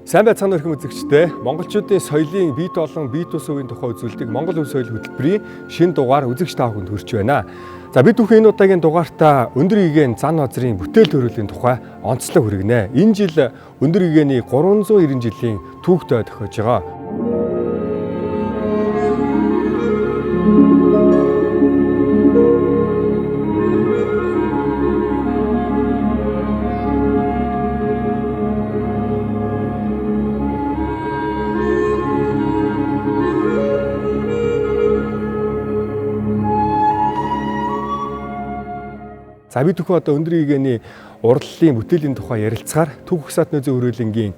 Сайн байцгаана өрхөн үзэгчдээ монголчуудын соёлын бие болон бие тус үеийн тухай үзүүлдэг Монгол Өв соёл хөтөлбөрийн шинэ дугаар үзэгч та бүхэнд хүрч байна. За бид бүхэн энэ удаагийн дугаартаа өндөр гэгээн зан азрын бүтээл төрөлийн тухай онцлог хүргэнэ. Энэ жил өндөр гэгээний 390 жилийн түүхтэй тохиож байгаа. За бид бүхэн одоо өндөр гэгээний урлалын бүтээлийн тухай ярилцахаар Түүх Хсаат нөөцийн хөрөөлөнгийн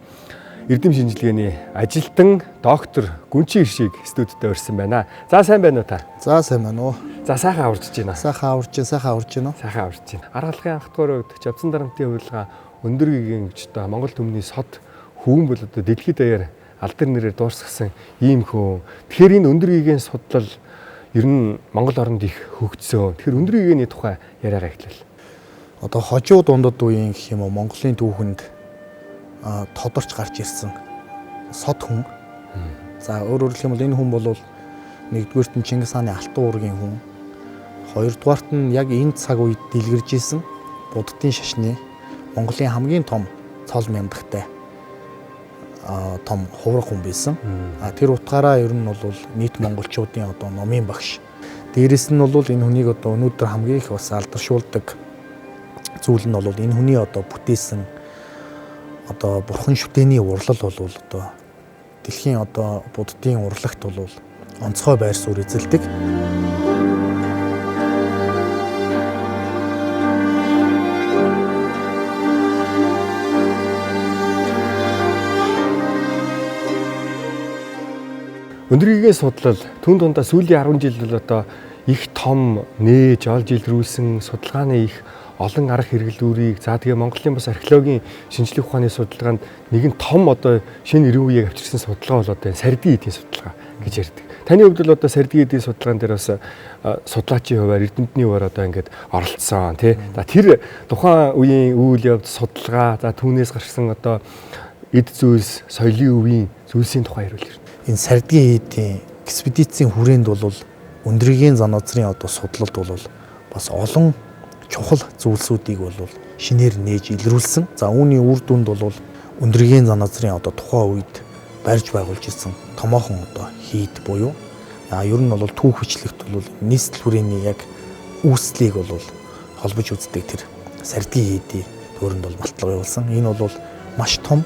эрдэм шинжилгээний ажилтан доктор Гүнчин Иршийг студидд урьсан байна. За сайн байна уу та? За сайн байна уу. За сайхан аварч байна. Сайхан аварч байна. Сайхан аварч байна. Аргалахын анх дугаар үед Жавсан дарамтын хувилгаа өндөр гэгээн гэж одоо Монгол төмний сод хөвөн бол одоо дэлхийд даяар алдар нэрээр дуурсгасан ийм хөө. Тэгэхээр энэ өндөр гэгээн судлал ер нь Монгол оронд их хөгжсөн. Тэгэхээр өндөр гэгээний тухай яриагаа эхлэв. Одоо хожуу дундад үеийн гэх юм уу Монголын түүхэнд тодорч гарч ирсэн сод хүн. За өөрөөр хэлбэл энэ хүн бол нэгдүгээрт нь Чингис хааны Алтан уургийн хүн. Хоёрдугаарт нь яг энэ цаг үед дэлгэрж исэн Буддын шашны Монголын хамгийн том цол мяндагтай том хувраг хүн байсан. Тэр утгаараа ер нь бол нийт монголчуудын одоо номын багш. Дээрэс нь бол энэ хүнийг одоо өнөөдөр хамгийн их бас алдаршуулдаг зүйл нь бол энэ хүний одоо бүтээсэн одоо бурхан шүтээний урлал бол одоо дэлхийн одоо буддын урлагт бол онцгой байр суурь эзэлдэг. Өндөр гэгээн судлал түн дундаа сүүлийн 10 жил бол одоо их том нээж олж илрүүлсэн судалгааны их олон арга хэрэглүүрийг за тэгээ Монголын бас археологийн шинжлэх ухааны судалгаанд нэгэн том одоо шинэ эрен үеийг авчирсан судалгаа бол одоо сардийн эдийн судалгаа гэж ярьдаг. Таны хувьд бол одоо сардийн эдийн судалгаан дээр бас судлаачийн хувьар эрдэмтний хувьар одоо ингээд оролцсон тий. За тэр тухайн үеийн үйл явц судалгаа за түүнээс гарсан одоо эд зүйлс соёлын үеийн зүйлсийн тухай ярил. Энэ сардгийн эдийн экспедицийн хүрээнд бол өндөр гэгээн зан азрын одоо судлалд бол бас олон чухал зүйлсүүдийг бол шинээр нээж илрүүлсэн. За үүний үр дүнд бол өндөр гэгээн зан азрын одоо тухайн үед барьж байгуулж ирсэн томоохон одоо хийд буюу ер нь бол түүх бичлэгт бол нийслэл хүрээний яг үүслийг бол холбож үздэг тэр сардгийн хийдийн төрөнд бол баталгаа явуулсан. Энэ бол маш том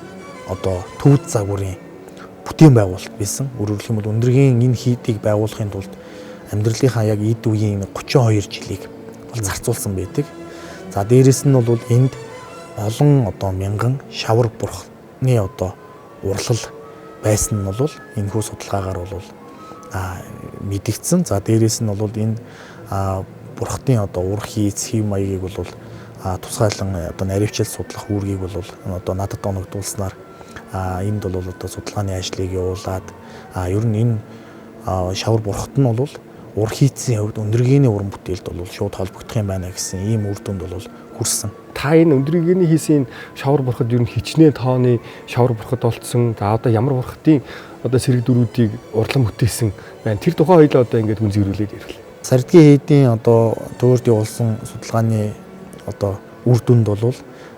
одоо төвд загварын бүтээн байгуулалт байсан. Өөрөөр хэлбэл өндөр гэгээн энэ хийдийг байгуулахын тулд амьдралынхаа яг эд үеийн 32 жилийг зарцуулсан байдаг. За дээрэс нь бол энд олон одоо мянган шавар бурхны одоо урлал байсан нь бол энэ хүү судалгаагаар бол мэдэгдсэн. За дээрэс нь бол энэ бурхтын одоо ур хийц хэв маягийг бол тусгайлан одоо наривчил судлах үүргийг бол одоо надад оногдуулснаар энд бол одоо судалгааны ажлыг явуулаад ер нь энэ шавар бурхт нь бол ур хийцийн хувьд өндөр гэгээний уран бүтээлд бол шууд холбогдох юм байна гэсэн ийм үр дүнд бол хүрсэн. Та энэ өндөр гэгээний хийсэн шавар бурхад ер нь хичнээн тооны шавар бурхад болцсон. За одоо ямар бурхтын одоо сэрэг дөрүүдийг урлан бүтээсэн байна. Тэр тухай хоёлоо одоо ингээд хүн зөрүүлээд ярил. Сардгийн хийдийн одоо төөрд явуулсан судалгааны одоо үр дүнд бол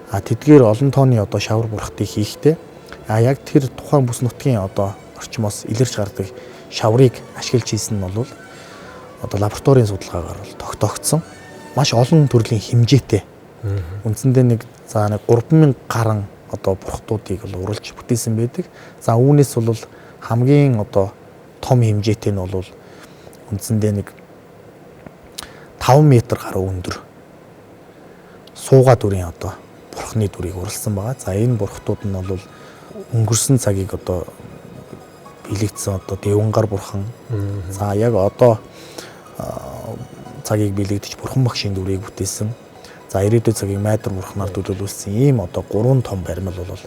тэдгээр олон тооны одоо шавар бурхтыг хийхдээ яг тэр тухайн бүс нутгийн одоо орчмоос илэрч гардаг шаврыг ашиглаж хийсэн нь бол одоо лабораторийн судалгаагаар бол тогтоогдсон. Маш олон төрлийн хэмжээтэй. Үндсэндээ нэг 3000 гаруй одоо бурхтуудыг бол урлж бүтээсэн байдаг. За үүнээс бол хамгийн одоо том хэмжээтэй нь бол үндсэндээ нэг 5 м гаруй өндөр сууга дүрийн одоо бурхны дүрийг урлсан байгаа. За энэ бурхтууд нь бол өнгөрсөн цагийг одоо билэгдсэн одоо Дэвангар бурхан. За яг одоо цагийг билэгдэж бурхан багшийн дүрийг бүтээсэн. За ирээдүйн цагийг майдар бурхнаар төлөвлөсөн ийм одоо 3 том баримл бол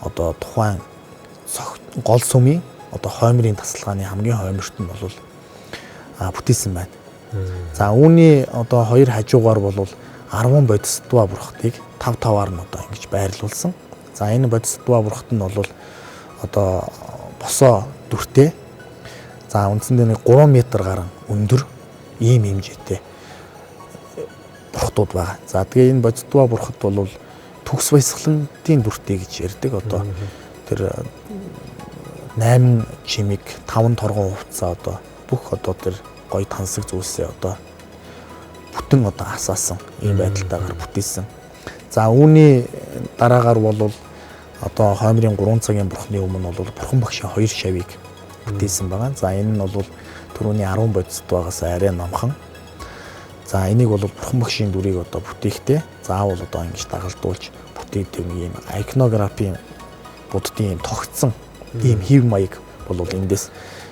одоо тухайн гол сүмийн одоо хоймрын тасалгааны хамгийн хойморт нь бол бүтээсэн байна. За үүний одоо хоёр хажуугаар бол 10 бодисдва бурхтыг 5-5-аар нь одоо ингэж байрлуулсан. За энэ бодисдва бурхт нь бол одоо босоо дүртэй. За үндсэндээ нэг 3 м гарan өндөр ийм хэмжээтэй бурхтууд байгаа. За тэгээ энэ бодитва бурхад бол төгс баясгалантын дүртэй гэж ярьдаг. Одоо тэр 8 чимиг 5 торгон хувцаа одоо бүх одоо тэр гоё тансаг зүйлсээ одоо бүтэн одоо асаасан ийм байдалтайгаар бүтээсэн. За үүний дараагаар бол одоо Хоймрын 3 цагийн бурхны өмнө бол бурхан багшийн 2 шавийг бүтээсэн байгаа. За энэ нь бол түрүүний 10 бодисд байгаас арай номхон. За энийг бол бурхан багшийн дүрийг одоо бүтээхдээ заавал одоо ингэж дагалдуулж бүтээдэг нэг юм иконографийн буддын юм тогтсон ийм хэв маяг бол эндээс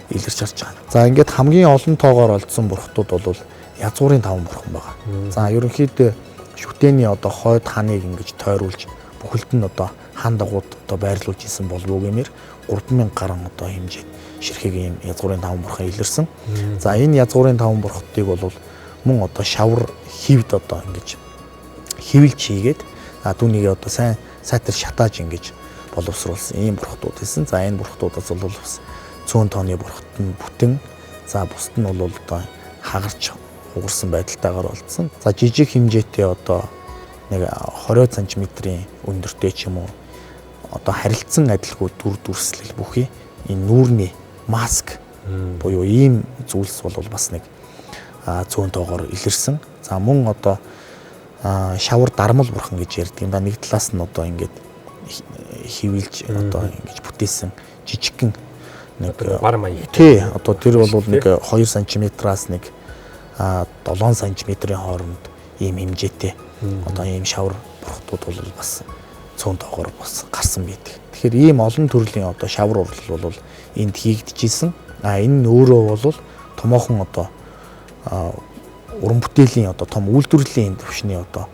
илэрч харж байгаа. За ингээд хамгийн олон тоогоор олдсон бурхтууд бол язгуурын 5 бурхан байгаа. За ерөнхийдөө шүтээний одоо хойд ханыг ингэж тойруулж бүхэлд нь одоо хан дагууд одоо байрлуулж исэн болов гэмээр 3000 гаруй одоо хэмжээд ширхэг ийм язгуурын 5 бурхан илэрсэн. За энэ язгуурын 5 бурхтыг бол мөн одоо шавар хивд одоо ингэж хивэлж хийгээд түүнийг одоо сайтар шатааж ингэж боловсруулсан ийм бурхтууд байсан. За энэ бурхтуудаас бол цөөн тооны бурхт нь бүтэн. За бусд нь бол одоо хагарч угарсан байдалтайгаар олдсон. За жижиг хэмжээтэй одоо нэг 20 см-ийн өндөртэй ч юм уу одоо харилцсан адилгүй дүр дүрслэл бүхий энэ нүүрний маск буюу ийм зүйлс бол бас нэг цөөн тоогоор илэрсэн. За мөн одоо шавар дармал бурхан гэж ярьдаг юм да. Нэг талаас нь одоо ингээд хивэлж одоо ингэж бүтээсэн жижигхэн нэг бар маяг. Тий, одоо тэр бол нэг 2 см-аас нэг 7 см-ийн хооронд ийм хэмжээтэй одоо ийм шавар бурхтууд бол бас цөөн тоогоор бас гарсан байдаг. Тэгэхээр ийм олон төрлийн одоо шавар урлал бол энд хийгдчихсэн. Энэ нь өөрөө бол томоохон одоо уран бүтээлийн одоо том үйлдвэрлэлийн төвшний одоо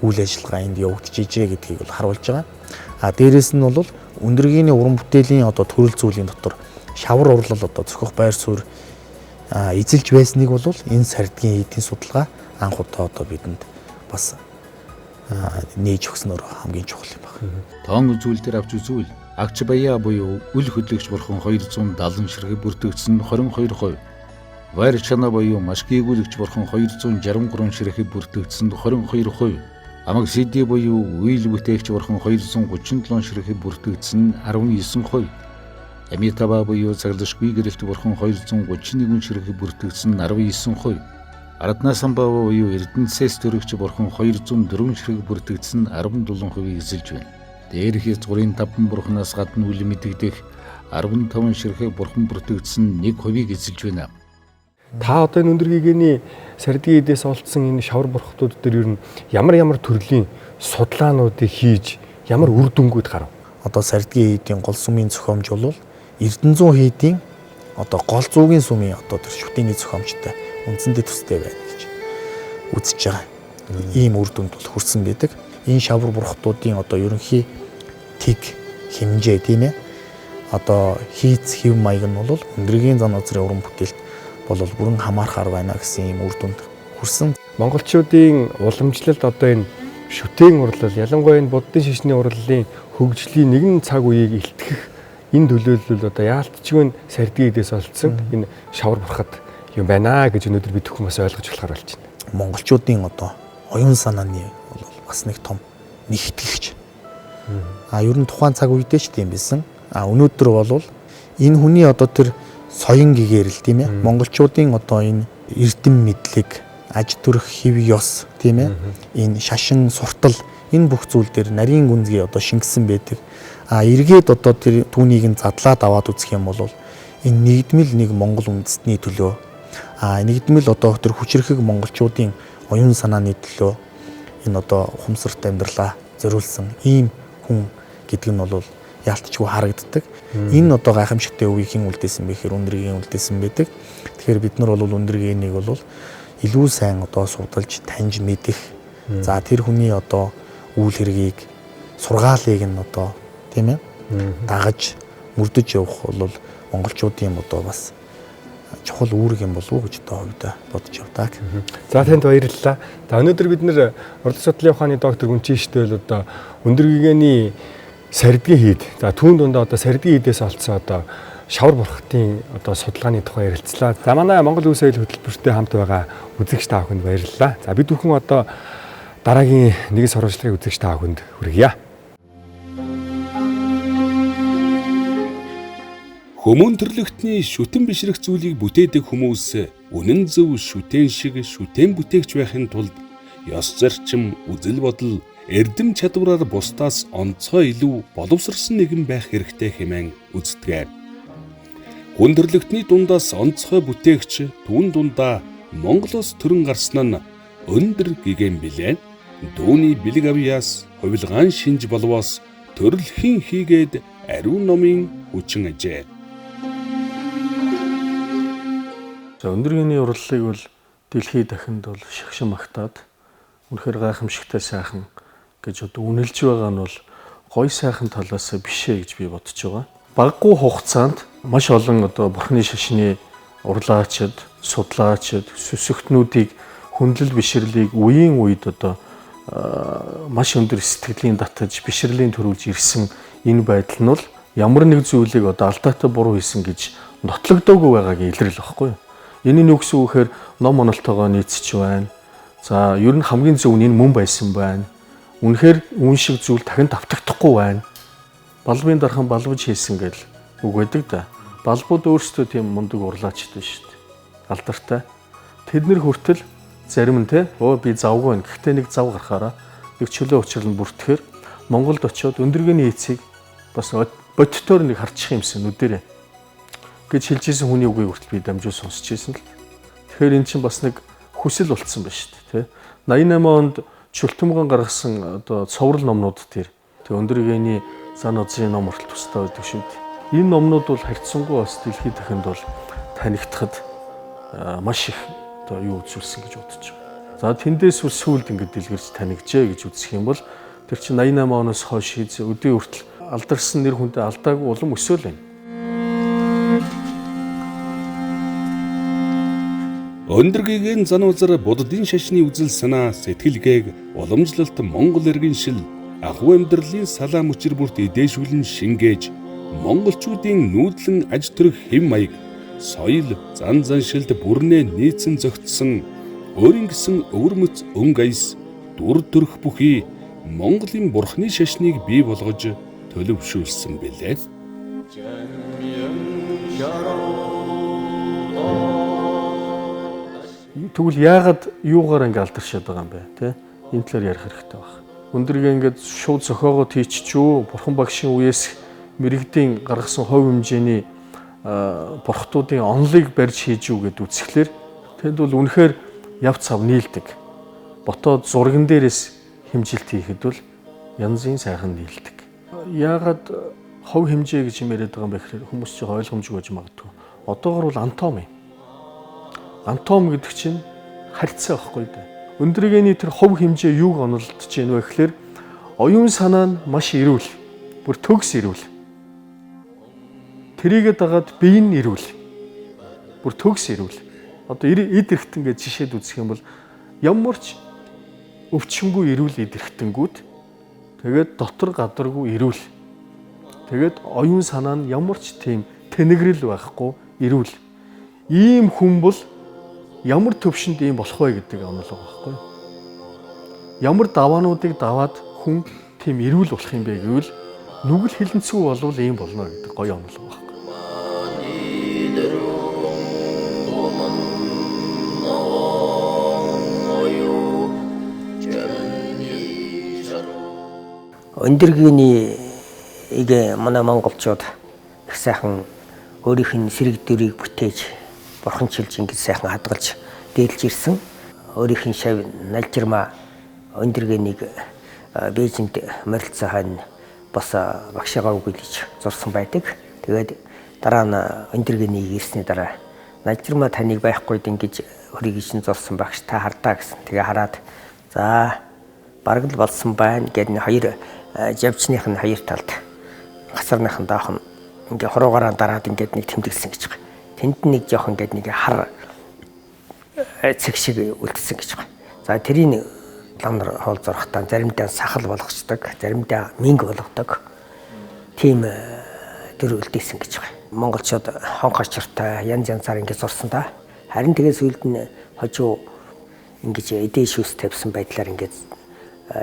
үйл ажиллагаа энд явагдчихжээ гэдгийг бол харуулж байгаа. Дээрээс нь бол өндөргийн уран бүтээлийн одоо төрөл зүйлийн дотор шавар урлал одоо зохих байр суурь эзэлж байсныг бол энэ сардгийн эдийн судалгаа анх удаа одоо бидэнд бас нээж өгснөөр хамгийн чухал юм байна. Тоон үзүүл дээр авч үзвэл агч баяа буюу үл хөдлөгч бурхан 270 ширхэг бүртгэгдсэн 22%, вайр чана буюу маш гүйгүүлэгч бурхан 263 ширхэг бүртгэгдсэн 22%, амаг сэди буюу үйл бүтээгч бурхан 237 ширхэг бүртгэгдсэн 19%, Амитава буюу цаглагчгүй гэрэлт бурхан 231 ширхэг бүртгэгдсэн 19%, Аратнасамбава буюу Эрдэнэсээс төрөгч бурхан 204 ширхэг бүртгэгдсэн 17% эзэлж байна. Дээрх язгуурын 5 бурханаас гадна үл мэдэгдэх 15 ширхэг бурхан бүртгэгдсэн 1% эзэлж байна. Та одоо энэ өндөргийгээний сардгийн эдээс олдсон энэ шавар бурхтууд дээр ер нь ямар төрлийн судалгаануудыг хийж ямар үр дүнгууд гарав? Одоо сардгийн эдийн гол сүмийн зохиомж бол Эрдэнэзун хийдийн одоо гол зүүгийн сүмийн одоо тэр шүтээний зохиомжтой үндсэндээ төстэй байна гэж үзэж байгаа. Ийм үр дүнд бол хүрсэн байдаг. Энэ шавар бурхтуудын одоо ерөнхий тэг хэмжээ тийм ээ. Одоо хийц хэв маяг нь бол өндөргийн зан азрын уран бүтээлд бол бүрэн хамаархаар байна гэсэн ийм үр дүнд хүрсэн. Монголчуудын уламжлалд одоо энэ шүтээн урлал, ялангуяа энэ буддын шишний урлалын хөгжлийн нэгэн цаг үеийг илтгэх энэ төлөөлөл одоо яалтчгүй сардгийн эдээс олдсон энэ шавар бурхад юм байна гэж өнөөдөр бид хүмүүс ойлгож болохоор болж байна. Монголчуудын одоо оюун санааны бол бас нэг том нэгтгэгч. Ер нь тухайн цаг үедээ ч тийм байсан. Өнөөдөр бол энэ хүний одоо тэр соён гэгээр л тийм ээ. Монголчуудын одоо энэ эрдэм мэдлэг, аж төрх хэв ёс тийм ээ. Энэ шашин, суртал энэ бүх зүйл дээр нарийн гүнзгий одоо шингэсэн байдаг. Эргээд одоо тэр түүнийг нь задлаад аваад үзэх юм бол энэ нэгдмэл нэг Монгол үндэстний төлөө нэгдмэл одоо тэр хүчрэхэг монголчуудын оюун санааны төлөө энэ одоо ухамсарт амьдралаа зориулсан ийм хүн гэдэг нь бол яалтчгүй харагддаг. Энэ одоо гайхамшигтай үеийг хэн үлдээсэн бэ гэхээр өндөргийн үлдээсэн байдаг. Тэгэхээр бид нар бол өндөргийнийг бол илүү сайн одоо судалж таньж мэдэх. За тэр хүний одоо үйл хэргийг сургаалыг нь одоо тийм ээ дагаж мөрдөж явах бол монголчуудын одоо бас чухал үүрэг юм болов уу гэж одоо хувьдаа бодож явдаг. За танд баярлалаа. За өнөөдөр бид нэр урлагийн судлалын ухааны доктор Гүнчинштэй бол одоо өндөргийгээний сардгийн хийд. За түүн дундаа одоо сардгийн хийдээс олцсон одоо шавар бурхтын одоо судалгааны тухай ярилцлаа. За манай Монгол Улс соёл хөтөлбөртэй хамт байгаа үзэгч та бүхэнд баярлалаа. За бид бүхэн одоо дараагийн нэгэн сурвалжлагыг үзэгч та бүхэнд хүргье. Хүмүүн төрлөختний шүтэн бишрэх зүйлийг бүтээдэг хүмүүс үнэн зөв шүтэн шиг шүтэн бүтээгч байхын тулд ёс зарчим, үзэл бодол, эрдэм чадвараар бусдаас онцгой илүү боловсрсон нэгэн байх хэрэгтэй хэмээн үздэг. Хүн төрлөختний дундаас онцгой бүтээгч түүн дундаа Монголоос төрөн гарсан нь өндөр гэгээн билээ. Дүүний бэлэг авьяас, хувилгаан шинж болвоос төрөлхийн хийгээд ариун номын хүчин ажээ. За өндөргийн урлагийг бол дэлхийд дахинд бол шигшин магтаад үнэхээр гайхамшигтай сайхан гэж одоо үнэлж байгаа нь бол гоё сайхан талаас бишээ гэж би бодож байгаа. Баггүй хугацаанд маш олон одоо бурхны шашны урлагчид, судлаачид, сүсэгтнүүдийг хүндлэл бишрлийг үеийн үед одоо маш өндөр сэтгэлийн татаж бишрлийн төрүүлж ирсэн энэ байдал нь бол ямар нэг зүйлийг одоо алдаатай буруу хийсэн гэж нотлогдоогүй байгаагийн илрэл баггүй. Энэ нь юу гэсэн үг гэхээр ном онолтойгоо нийцч байна. За ер нь хамгийн зөв нь энэ мөн байсан байна. Үнэхээр үн шиг зүйл дахин давтагдахгүй байна. Балбын дархан балбаж хийсэн гэл үг байдаг да. Балбууд өөрсдөө тийм мундаг урлаачтай шүү дээ. Алдартай. Тэднэр хүртэл зарим нь би завгүй байна. Гэхдээ нэг зав гарахаараа нэг чөлөө учрал нь бүртгэхээр Монголд очиод өндөргөний эцийг бас бодтоор нэг харчих юмсан нүдэрээ гэж хэлж ирсэн хүний үгийг хүртэл би дамжуул сонсч ирсэн л. Тэгэхээр эн чинь бас нэг хүсэл болцсон байна шүү дээ. 88 онд Чултумган гаргасан одоо цоврал номнууд тэр өндөргөний зан озрын ном хүртэл тустай байдаг шүү дээ. Энэ номнууд бол харьцангуй бас дэлхийд дахинд бол танигдахад маш их одоо юу үзүүлсэн гэж бодож байгаа. За тэндээс сүүлд ингэж дэлгэрч танигжээ гэж үзэх юм бол тэр чинь 88 оноос хойш өдөө хүртэл алдарсан нэр хүндээ алдаагүй улам өсөөл байна. Өндөргийн зан узар буддын шашны үзэл санаа сэтгэлгээг уламжлалт Монгол иргэн шил ахуй амьдралын салаа мөчир бүрт эдээшүүлэн шингээж монголчуудын нүүдлэн аж төрөх хэм маяг соёл зан заншилд бүрнээ нийцэн зөгтсөн өөрийн гэсэн өвөрмөц өн гайс дүр төрх бүхий Монголын бурхны шашныг бий болгож төлөвшүүлсэн билээ. Тэгвэл яагаад юугаар ингэ алдаршаад байгаа юм бэ те? Энэ талаар ярих хэрэгтэй байна. Өндөргөө ингээд шууд зохиогоо тийччүү бурхан багшийн үеэс мэрэгдийн гаргасан хувь хэмжээний бурхтуудын онлыг барьж хийж юу гэд үзэхлээр тэнд бол үнэхээр яв цав нийлдэг. Ботоод зурган дээрээс хэмжилт хийхэд бол янзын сайхан нийлдэг. Яагаад хувь хэмжээ гэж юм яриад байгаа юм бэ гэхээр хүмүүс ч ойлгомжгүй гэж магадгүй. Одоогор бол антом юм. Антом гэдэг чинь харьцаа байхгүй дээ. Өндөргөний тэр хувь хэмжээ юуг онолдож байна вэ гэхээр оюун санаа нь маш эрүүл. Бүр төгс эрүүл. Тэрийгэ дагаад бие нь эрүүл. Бүр төгс эрүүл. Одоо эд эрхтэн гэж жишээд үзэх юм бол ямар ч өвчмгүй эрүүл эд эрхтэнгүүд тэгээд дотор гадаргүй эрүүл. Тэгээд оюун санаа нь ямар ч тийм тэнэгрэл байхгүй эрүүл. Ийм хүн бол ямар төвшөнд ийм болох вэ гэдэг онолго байхгүй. Ямар даваануудыг даваад хүн тийм эрүүл болох юм бэ гэвэл нүгэл хилэнцгүй болвол ийм болно гэдэг гоё онолго байхгүй. Өндөргөний манай монголчууд их сайхан өөрийнх нь сэрэг дөрийг бүтээж бурханчилж ингэж сайхан хадгалж дээлж ирсэн. Өөрийнх нь шав налжирма өндөргөнийг Бээжинд морилцоо хань бас багшаагаа үгүйлж зурсан байдаг. Тэгээд дараа нь өндөргөнийг ирсний дараа налжирма таныг байхгүйд ингэж хөрийгшин зурсан багш та хардаа гэсэн. Тэгээ хараад за бараг л болсон байна гэдэг хоёр жавчных нь хоёр талд гасарных нь даах нь ингээ хуруугаараа дараад ингээд нэг тэмдэглэсэн гэж байна. Тэнд нэг жоох ингээд нэг хар цэг шиг үлдсэн гэж байна. За тэрийг лам нар хоол зурхтаа заримдаа сахал болгочдөг, заримдаа минг болгодог. тийм төр үлдээсэн гэж байгаа. Монголчууд хонх очиртай янз янзаар ингэж зурсан да. Харин тэгээ сүүлд нь хожуу ингэж эдээ шүүс тавьсан байдлаар ингэж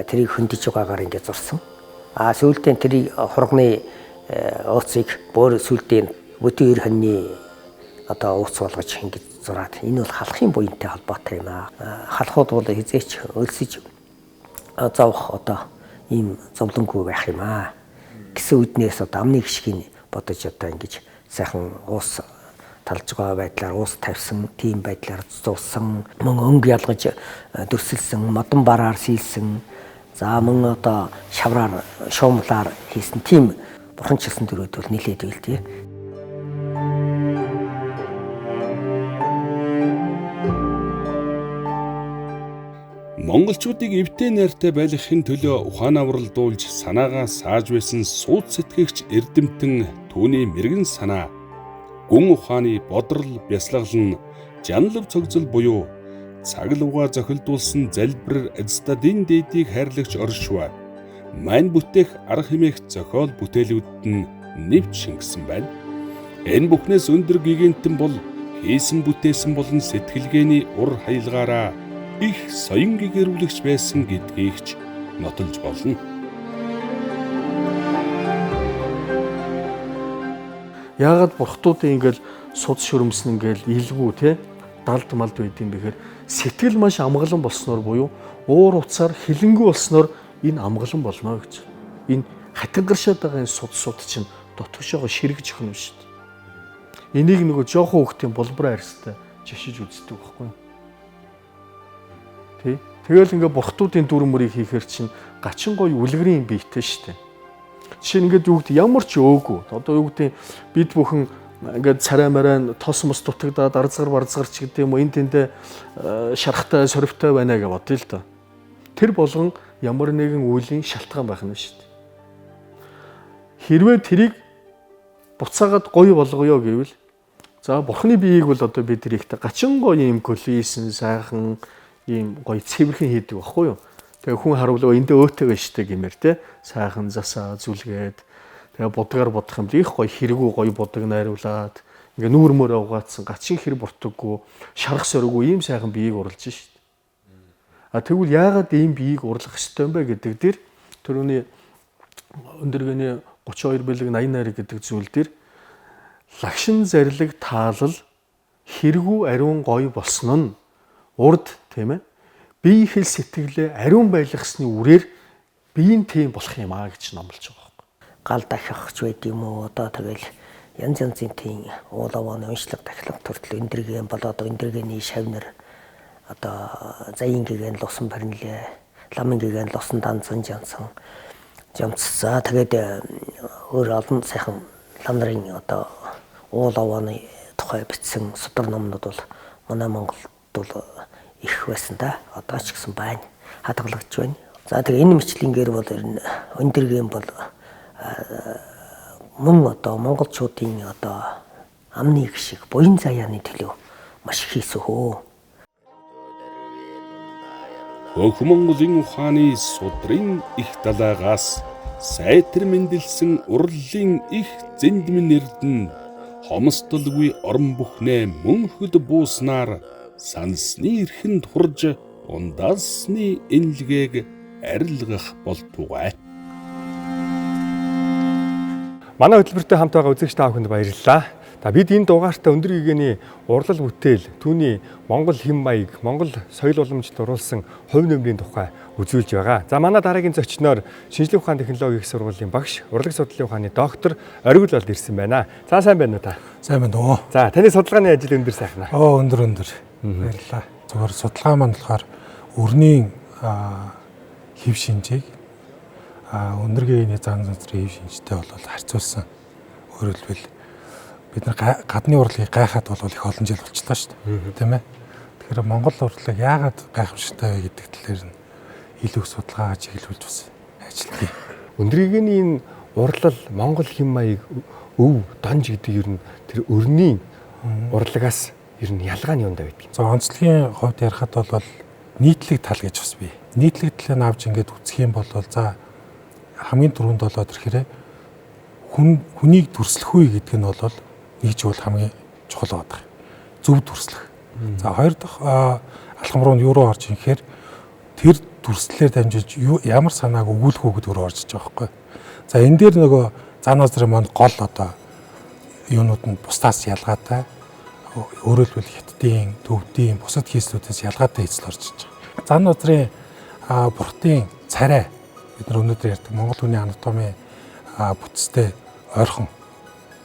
тэрийг хөндөж байгаагаар ингэж зурсан. Сүүлдээ тэрийг хурганы ууцыг бүр сүүлдээ бүти 2 хоньны одоо ууц болгож ингэж зураад энэ бол халахын буянтай холбоотой юм аа. Халахууд бол хизээч өлсөж заавах одоо ийм зовлонгүй байх юм аа. Гэсэн үднээс одоо амны гიშгийг бодож одоо ингэж сайхан уус талж байгаа байдлаар уус тавьсан, тийм байдлаар зуусан, мөн өнгө ялгаж дүрсэлсэн, модон бараар сийлсэн, за мөн одоо шавраар шуумлаар хийсэн тийм бурханчилсан төрүүд бол нилээд байл тий. Монголчуудыг эвтэй найртай байлгахын төлөө ухаан аврал дуулж санаагаа сааж байсан сууд сэтгэгч эрдэмтэн түүний мэрэгэн санаа гүн ухааны бодрол бясалгал нь жанлав цогцол буюу цаглууга зохилдуулсан залбир адстадын дээдийг хайрлагч оршва мань бүтээх арга хэмээх зохиол бүтээлүүд нь нэвч шингэсэн байна. Энэ бүхнээс өндөр гигантэн бол хийсэн бүтээсэн болон сэтгэлгээний ур хаялгаараа их соён гэгэрүүлэгч байсан гэдгийг ч нотолж болно. Яагаад бурхтуудын ингээл суд шүрмсэн ингээл илгүү те далд малд байд юм бэхээр сэтгэл маш амгалан болсноор буюу уур уцаар хилэнгүй болсноор энэ амгалан болно гэж. Энэ хатангаршаад байгаа энэ суд чинь дотгошоогоо ширгэж өгнө шүү дээ. Энийг нөгөө жоохон хүүхдийн булбар арьстай жишиж үздэг байхгүй юу? Тий. Тэгэл ингээ бурхтуудын дүр мөрийг хийхэр чинь гачин гоё үлгэрийн биетэй шүү дээ. Жишээ нь ингээд юу гэдэг ямар ч өөгүй. Одоо юу гэдэг бид бүхэн ингээд царай мараа тос мос дутагдаад арзгар барзгарч гэдэг юм уу энэ тэндээ шарахтай сорвтой байна гэж бодъё л доо. Тэр болгон ямар нэгэн үеийн шалтгаан байх нь шүү дээ. Хэрвээ тэрийг буцаагаад гоё болгоё гэвэл за бурхны биеийг бол одоо бид нэгтэй гачин гоё юм коллейсэн сайхан ийм гоё цэвэрхэн хийдэг байхгүй юу? Тэгээ хүн харуулгаа эндээ өөтэйгээ штэ гэмээр те сайхан засаа зүлгээд тэгээ будгаар бодох юм их гоё хэрэггүй гоё будаг найруулад ингээ нүүр мөрөө угаацсан гачин хэр буртаггүй шарах сөрөггүй ийм сайхан биеийг урлж штэ. Тэгвэл яагаад ийм биеийг урлах ёстой юм бэ гэдэг дээр түрүүний өндөргөний 32 бэлэг 80 найраг гэдэг зүйл дээр лагшин зарлиг таалал хэрэггүй ариун гоё болсон нь урд тийм ээ бие хэл сэтгэлээ ариун байлгахсны үрээр биеийн тийм болох юм аа гэж номлож байгаа байхгүй. Гал дахихч байд юм уу одоо тэгэл янз янзын тийм уул авааны уншлаг дахлах төрөл эндэргэн болоод эндэргэний шавнар одоо заян гэгэн лусан барнлээ ламын гэгэн лусан данцсан жансан жамцсаа тэгээд өөр олон сайхан лам нарын одоо уул авааны тухай бичсэн судар номнууд бол манай Монголд бол их байсан да. Одоо ч гэсэн байна. Хадгалагдж байна. За тэгээ энэ мэтлэнгээр бол өндөргэн бол мөн одоо монголчуудын одоо амны гişиг буян заяаны төлөө маш их хийсэн хөө. Хөх Монголын ухааны судрын их далаагаас сайтар мэндэлсэн урлалын их зэндмэн эрдэн хомсдолгүй орон бүхнээ мөн хөд бууснаар сансны эрхэнд хурж ундаасны энлэгийг арилгах болтугай. Манай хөтөлбөртэй хамт байгаа үзэгч та бүхэнд баярлалаа. Бид энэ дугаартаа өндөр гэгэний урлал бүтээл, түүний Монгол хэм маяг, Монгол соёл уламжлалд оруулсан хувь нэмрийн тухай үзүүлж байгаа. За манай дараагийн зочноор шинжлэх ухааны технологийн их сургуулийн багш, урлаг судлалын ухааны доктор Оргил бол ирсэн байна. За сайн байна уу та? Сайн байна уу. За таны судалгааны ажил өндөр сайхан аа. Өндөр. Баярлалаа. Зөвхөн судалгаа маань болохоор өрний хэв шинжийг өндөр гэгэний зан зандрын хэв шинжтэй бол харьцуулсан. Өөрөөр хэлбэл бид нар гадны урлагийг гайхаад бол их олон жил болчихлоо шүү дээ. Тийм ээ. Тэгэхээр Монгол урлаг яагаад гайхамшигтай вэ гэдэг талаар нь илүү их судалгаа чиглүүлж бас ажиллая. Өндөр гэгэний энэ урлал Монгол хэм маяг өв донж гэдэг ер нь тэр өрний урлагаас ер нь ялгаа нь юунд байдаг? За онцлогийн хувьд ярихад бол нийтлэг тал гэж бас бий. Нийтлэг талыг авч ингээд үзэх юм бол за хамгийн түрүүнд болоод ирэхээр хүнийг дүрслэх үе гэдэг нь бол нэг ч бол хамгийн чухал байдаг. Зөв дүрслэх. За хоёр дахь алхам руу юу руу орж ирэхээр тэр дүрслэлээр дамжиж ямар санааг өгүүлэх үү гэдэг рүү орж иж байгаа байхгүй. За энэ дээр нөгөө зан азрын маань гол одоо юунууд нь бусдаас ялгаатай, өөрөөр хэлбэл хятадын, төвдийн, бусад хийслүүдээс ялгаатай эзэл орж иж байгаа. Зан азрын бурхтын царай бид нар өнөөдөр ярьдаг Монгол хүний анатомийн бүтцтэй ойрхон.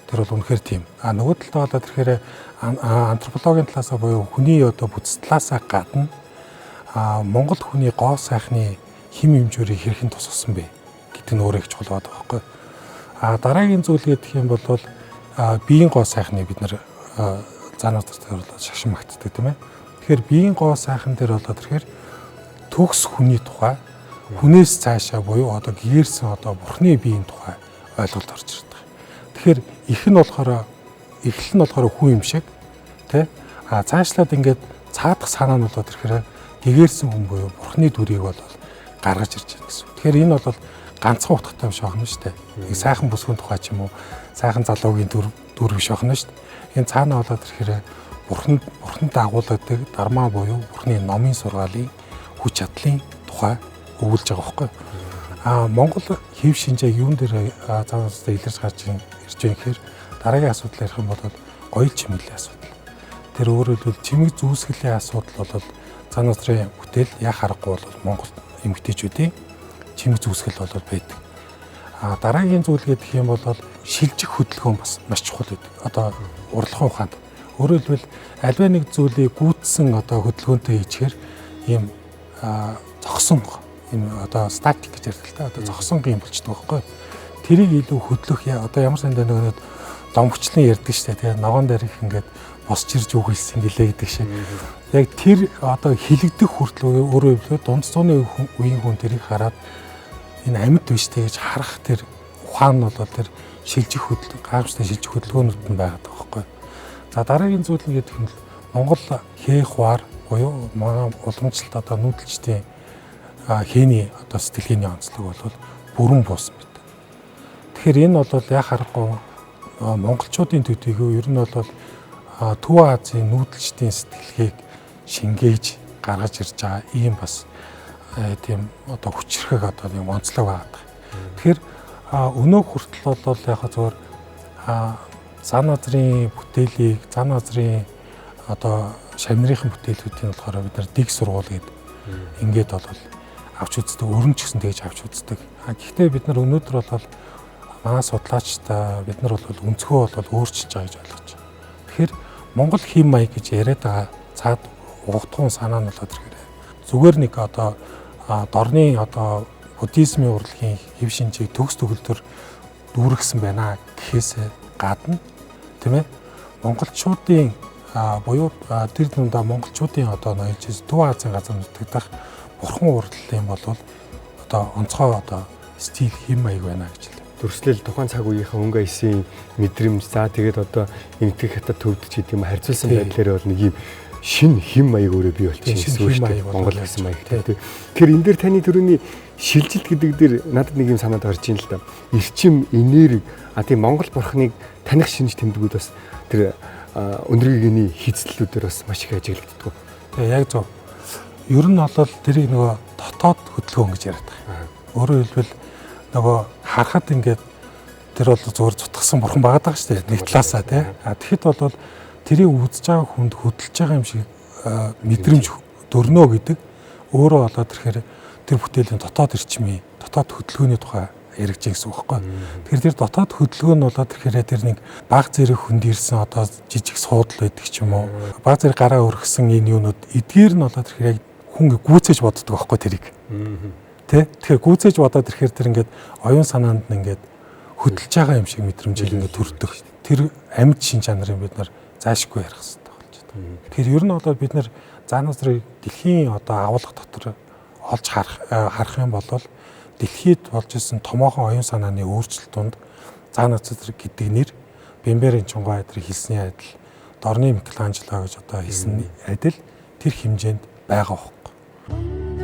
Тэр бол үнэхээр тийм. Нөгөө талдаа болоод тэгэхээр антропологийн талаас буюу хүний одоо бүтц талаас гадна Монгол хүний гоо сайхны хим хэмжүүрийг хэрхэн тусгасан бэ гэдэг нь өөрөө их чухал байдаг байхгүй. Дараагийн зүйл гэх юм бол биеийн гоо сайхны бид нар зан азар дээр шашин магтдаг тийм ээ. Тэгэхээр биеийн гоо сайхан дээр болоод тэгэхээр төгс хүний тухай хүнээс цаашаа буюу одоо гээрсэн одоо бурхны биеийн тухай ойлголт орж ирдэг. Тэгэхээр эхлэл нь болохоор хүн юм шиг тий цаашлаад ингээд цаадах санаа нь болоод ирэхээр гэгээрсэн хүн буюу бурхны дүрийг бол гаргаж ирж байна гэсэн. Тэгэхээр энэ бол ганцхан утгатай биш байна шүү дээ. Нэг сайхан бүсгүйн тухай ч юм уу сайхан залуугийн дүр биш байна шүү дээ. Энэ цаанаа болоод ирэхээр бурханд дагуулдаг дармаа буюу бурхны номын сургаалын хүч чадлын тухай өгүүлж байгаа байхгүй. Монгол хэв шинжээ юун дээр зан азтай илэрч гарч ирж байгаа гэхээр дараагийн асуудал ярих юм бол гоёл чимэглэлийн асуудал. Тэр өөрөөр хэлбэл чимэг зүүсгэлийн асуудал бол зан азрын бүтээл яг харахгүй бол Монгол эмэгтэйчүүдийн чимэг зүүсгэл бол байдаг. Дараагийн зүйл гэх юм бол шилжих хөдөлгөөн бас маш чухал байдаг. Одоо урлагийн ухаанд. Өөрөөр хэлбэл альва нэг зүйлийг гүйцсэн одоо хөдөлгөөнтэй хийчихээр ийм зогсон энэ одоо статик гэж ярьдаг л та одоо зогсон юм болчдөг байхгүй. Тэрийг илүү хөдлөх одоо ямар сандаа нөгөө домгчлын ярьдаг штэ тэгээ ногоон дээр их ингээд босч ирж үгэлсэн гэлээ гэдэг шиг. Яг тэр одоо хилэгдэх хүртэл өөрөө хэлбэл дунд цууны үеийн хүн тэрийг хараад энэ амьд биш тэгэж харах тэр ухаан нь бол тэр шилжих гайхамшигтай шилжих хөдөлгөөнүүд нь байгаад байгаа байхгүй. За дараагийн зүйл нь гэдэг нь Монгол хээх вар буюу манай уламжлалт одоо нүүдэлчдийн хээний одоо сэтгэлгээний онцлог бол бүрэн буусан мэт. Тэгэхээр энэ бол яг харахгүй монголчуудын төдийгүй ер нь бол Төв Азийн нүүдэлчдийн сэтгэлгээг шингээж гаргаж ирж байгаа ийм бас тийм одоо хүчрхэг одоо нэг онцлог байгаа. Тэгэхээр өнөө хүртэл бол яг зөвөр зан азрын бүтээлийг зан азрын одоо шавнырын бүтээлүүдийн болохоор бид нар дэг сургууль гэдэг ингээд бол авч үздэг, өрн ч гэсэн тэгж авч үздэг. Гэхдээ бид нар өнөөдөр бол манай судлаачтай бид нар бол өнцгөө бол өөрчилж байгаа гэж ойлгож байна. Тэгэхээр Монгол хим маяг гэж яриад байгаа цаад угтгуун санаа нь болоод ирэхээр зүгээр нэг одоо дорны одоо буддизмын урлагийн хэв шинжийг төгс төгөлдөр дүүргэсэн байна гэхээс гадна тийм ээ монголчуудын буюу тэр дундаа монголчуудын одоо ноёлж Төв Азийн газар нутагдах бурхан урдлын бол одоо онцгой одоо стил хим маяг байна гэж хэлээ. Дүрслэл тухайн цаг үеийнхээ өнгө аясын мэдрэмж за тэгээд одоо эмгэг хатад төвдөж гэдэг юм харьцуулсан байдлаар бол нэг юм шин хим маяг өөрөө бий болчихсон шүү дээ. Монгол гэсэн маяг тийм. Тэгэхээр энэ дээр таны төрөний шилжилт гэдэг дээр надад нэг юм санаад гарч ийн л да. Эрчим, энерги тийм Монгол бурхныг таних шинж тэмдгүүд бас тэр өндрөгийн хийцлэлүүдээр бас маш их ажиглагддаг. Яг зөв. Ер нь бол тэрийг нөгөө дотоод хөдөлгөөн гэж яриад байгаа. Өөрөөр хэлбэл нөгөө харахад ингээд тэр бол зөвөр зутгсан бурхан байгаад байгаа шүү дээ. Нэг талаасаа тий. Тэгэхэд бол тэрийг үзэж байгаа хүнд хөдөлж байгаа юм шиг мэдрэмж дөрнөө гэдэг өөрөө болоод ирэхээр тэр бүтээлийн дотоод эрчмийн дотоод хөдөлгөөний тухай яригч гэсэн үг байхгүй. Тэгэхээр тэр дотоод хөдөлгөөн нь болоод ирэхээр тэр нэг баг зэрэг хүнд ирсэн одоо жижиг суудал байдаг ч юм уу. Баг зэрэг гараа өргөсөн энэ юунууд эдгээр нь болоод ирэхээр яг хүн гүйцээж боддог байхгүй тэрийг. Тэ? Тэгэхээр гүйцээж бодоод ирэхээр тэр ингээд оюун санаанд нь ингээд хөдөлж байгаа юм шиг мэдрэмжийг ингээд төрдөг. Тэр амьд шин чанарын бид нар заашгүй ярих хэрэгтэй болж байна. Тэгэхээр ер нь бол бид нар зан азрыг дэлхийн одоо агуулга дотор олж харах юм бол дэлхийд болж исэн томоохон оюун санааны өөрчлөлт тунд зан азар гэдэг нэр Бэмберийн Чонгой эдэр хэлсний адил Дорны Микеланжело гэж одоо хэлсэн адил тэр хэмжээнд байгаа байхгүй.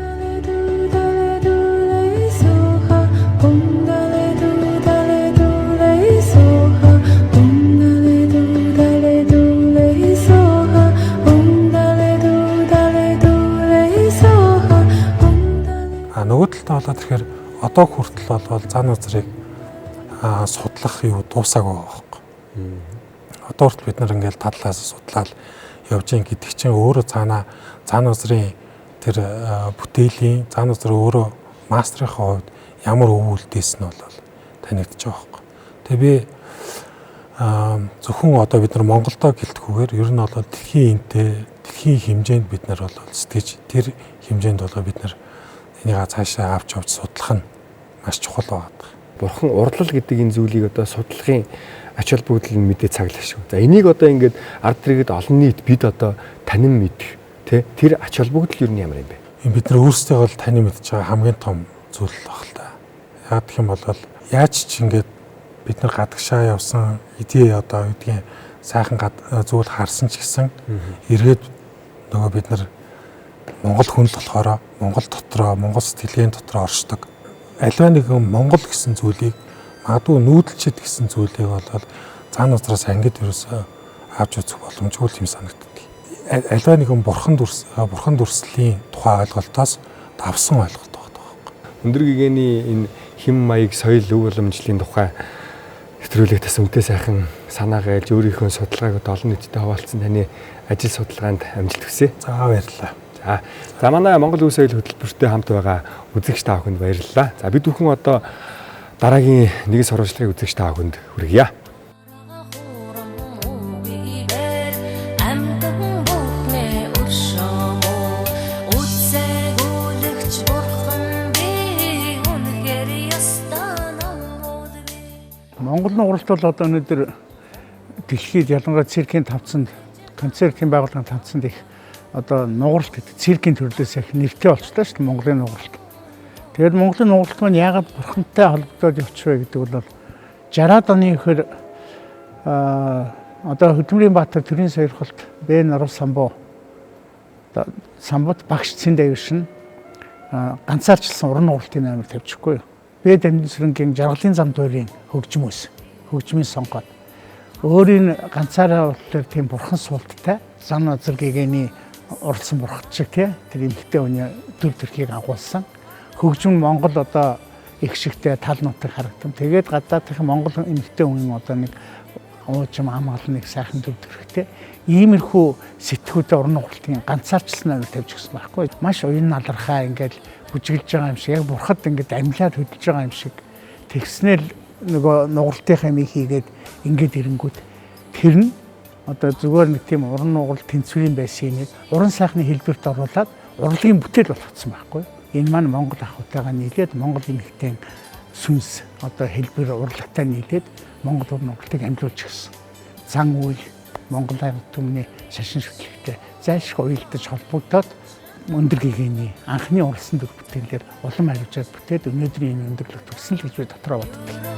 одоо хүртэл бол зан азрыг судлах юу дуусаагүй байгаа юм. Одоо хүртэл бид нар ингээл талаас судлаад явж байгаа гэдэг чинь өөрөө зан азрын тэр бүтээлийн зан азар өөрөө мастрынхаа хувьд ямар өв үлдээсэн нь бол танигдчих байгаа юм. Тэгээ би зөвхөн одоо бид нар Монголдо гэлтгүүгээр ер нь бол дэлхийн хэмжээнд бид нар бол сэтгэж тэр хэмжээнд бол бид нар энийг цаашаа авч судлах нь маш чухал байна. Бурхан урлал гэдэг энэ зүйлийг одоо судлахын ач холбогдол нь мэдээ цаглах шүү. За энийг одоо ингээд ард иргэд олон нийт бид одоо танин мэдэх тэр ач холбогдол юу юм бэ? Бид нар өөрсдөө бол танин мэдж байгаа хамгийн том зүйл баг л та. Яг гэх юм бол яаж ч ингээд бид нар гадагшаа явсан эдийн одоо үдгийн сайхан зүйл харсан ч гэсэн эргээд нөгөө бид нар Монгол хүн л болохоор Монгол дотроо Монгол сэтгэлгээний дотроо оршдог. Альва нэгэн Монгол гэсэн зүйлийг магадгүй нүүдэлчэд гэсэн зүйлийг бол зан узраас ангид ерөөсөө авч үзэх боломжгүй юм санагддаг. Альва нэгэн бурхан дүрслийн тухай ойлголтоос давсан ойлголт байгаа. Өндөр гэгэний энэ хэм маяг соёл өв уламжлалын тухай нэвтрүүлэг тас үнэтэй сайхан санаа гайлж өөрийнхөө судалгааг олон нийтэд хаваалцсан таны ажил судалгаанд амжилт хүсье. За баярлалаа. За манай Монгол Өв соёл хөтөлбөртэй хамт байгаа үзэгч та бүхэнд баярлалаа. За бид бүхэн одоо дараагийн нэгэн сурвалжлагын үзэгч та бүхэнд хүргье. Монголын уралт бол одоо өнөөдөр дэлхийд ялангуяа циркийн тавцанд концертын байгууллагын тавцанд их одоо нугаралт гэдэг циркийн төрлөөс их нэртэй болчихлоо шүү дээ Монголын нугаралт. Тэгээд Монголын нугаралт маань яагаад бурхантай холбогдоод явчихвэ гэдэг бол 60-аад оны ихэр одоо Хөдөлмөрийн Баатар төрийн сойрхолт Б Нарав самбууд багш Цэндавишин ганцаарчлсан уран нугаралтын номер тавьчихгүй юу. Б Дамжинсрынгийн жаргалын зам дуурийн хөгжмийн сонгоод өөрийн ганцаараа болохоор тийм бурхан суулттай зан азар гэгэний уралсан бурхад шиг тэр эмэгтэй хүний төр төрхийг агуулсан хөгжим Монгол одоо их шигтэй тал нутаг харагдсан. Тэгээд гадаадынх Монгол эмэгтэй хүн одоо нэг уужим амгалан нэг сайхан төр төрхтэй иймэрхүү сэтгүүдэд уран нугалтын ганцаарчлсан номер тавьж гисэн байхгүй. Маш уян налархаа ингээд бүжиглж байгаа юм шиг яг бурхад ингээд амьлаад хөдөлж байгаа юм шиг тэгснээр нөгөө нугалтынхаа мийг хийгээд ингээд ирэнгүүт тэр нь одоо зүгээр нэг тийм уран нугалт тэнцвэрийн байсан юм уран сайхны хэлбэрт оруулаад урлагийн бүтээл болгоцсон байхгүй. Энэ маань Монгол ахуйтайгаа нийлээд Монгол эмэгтэй сүнс одоо хэлбэр урлагтай нийлээд Монгол уран нугалтыг амжуулж гисэн. Зан үйл Монгол ард түмний шашин шүтлэгтэй зайлшгүй уялдаж холбогдоод өндөр гэгэний анхны уралсан төр бүтээлээр улам хариуцаад бүтээд өнөөдрийн энэ өндөрлөлт төрсөн л гэж би дотроо боддог.